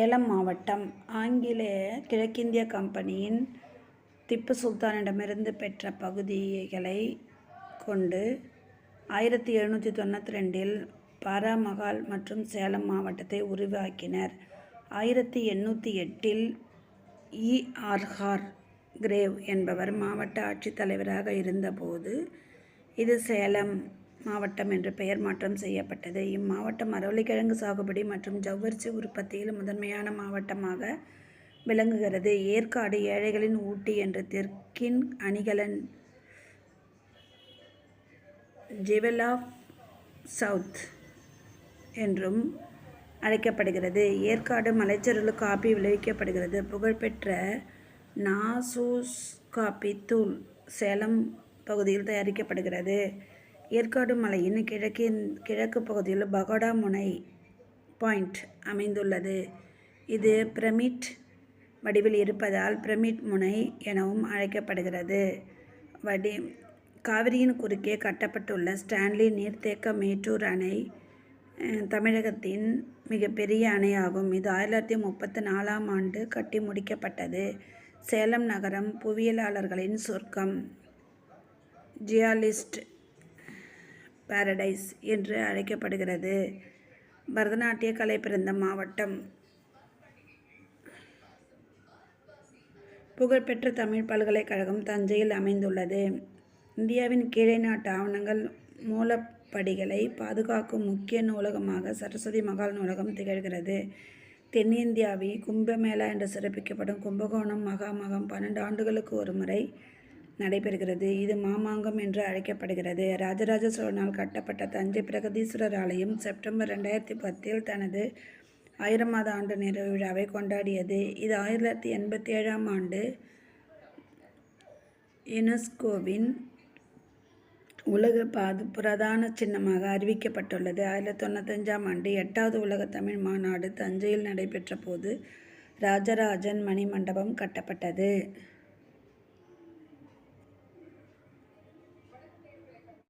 சேலம் மாவட்டம் ஆங்கிலேய கிழக்கிந்திய கம்பெனியின் திப்பு சுல்தானிடமிருந்து பெற்ற பகுதிகளை கொண்டு 1792இல் பாராமகால் மற்றும் சேலம் மாவட்டத்தை உருவாக்கினர். 1808இல் E.R. கிரேவ் என்பவர் மாவட்ட ஆட்சித்தலைவராக இருந்தபோது இது சேலம் மாவட்டம் என்று பெயர் மாற்றம் செய்யப்பட்டது. இம்மாவட்டம் மரவள்ளிக்கிழங்கு சாகுபடி மற்றும் ஜவ்வரிசி உற்பத்தியில் முதன்மையான மாவட்டமாக விளங்குகிறது. ஏற்காடு ஏழைகளின் ஊட்டி என்று தெற்கின் அணிகலன் ஜெவல் ஆஃப் சவுத் என்றும் அழைக்கப்படுகிறது. ஏற்காடு மலைச்சரிவில் காபி விளைவிக்கப்படுகிறது. புகழ்பெற்ற நாசூஸ் காபி தூள் சேலம் பகுதியில் தயாரிக்கப்படுகிறது. ஏற்காடு மலையின் கிழக்கு பகுதியில் பகோடா முனை பாயிண்ட் அமைந்துள்ளது. இது பிரமிட் வடிவில் இருப்பதால் பிரமிட் முனை எனவும் அழைக்கப்படுகிறது. காவிரியின் குறுக்கே கட்டப்பட்டுள்ள ஸ்டான்லி நீர்த்தேக்க மேட்டூர் அணை தமிழகத்தின் மிகப்பெரிய அணையாகும். இது 1934ஆம் ஆண்டு கட்டி முடிக்கப்பட்டது. சேலம் நகரம் புவியியலாளர்களின் சொர்க்கம், ஜியாலிஸ்ட் பாரடைஸ் என்று அழைக்கப்படுகிறது. பரதநாட்டிய கலை பிறந்த மாவட்டம். புகழ்பெற்ற தமிழ் பல்கலைக்கழகம் தஞ்சையில் அமைந்துள்ளது. இந்தியாவின் கீழை நாட்டு ஆவணங்கள் மூலப்படிகளை பாதுகாக்கும் முக்கிய நூலகமாக சரஸ்வதி மகால் நூலகம் திகழ்கிறது. தென்னிந்தியாவில் கும்பமேளா என்று சிறப்பிக்கப்படும் கும்பகோணம் மகாமகம் 12 ஆண்டுகளுக்கு ஒரு முறை நடைபெறுகிறது. இது மாமாங்கம் என்று அழைக்கப்படுகிறது. ராஜராஜ சோழனால் கட்டப்பட்ட தஞ்சை பிரகதீஸ்வரர் ஆலயம் செப்டம்பர் 2010இல் தனது 1000வது ஆண்டு நிறைவு விழாவை கொண்டாடியது. இது 1987ஆம் ஆண்டு யுனெஸ்கோவின் உலக புராதன சின்னமாக அறிவிக்கப்பட்டுள்ளது. 1995ஆம் ஆண்டு 8வது உலக தமிழ் மாநாடு தஞ்சையில் நடைபெற்ற போது ராஜராஜன் மணி மண்டபம் கட்டப்பட்டது.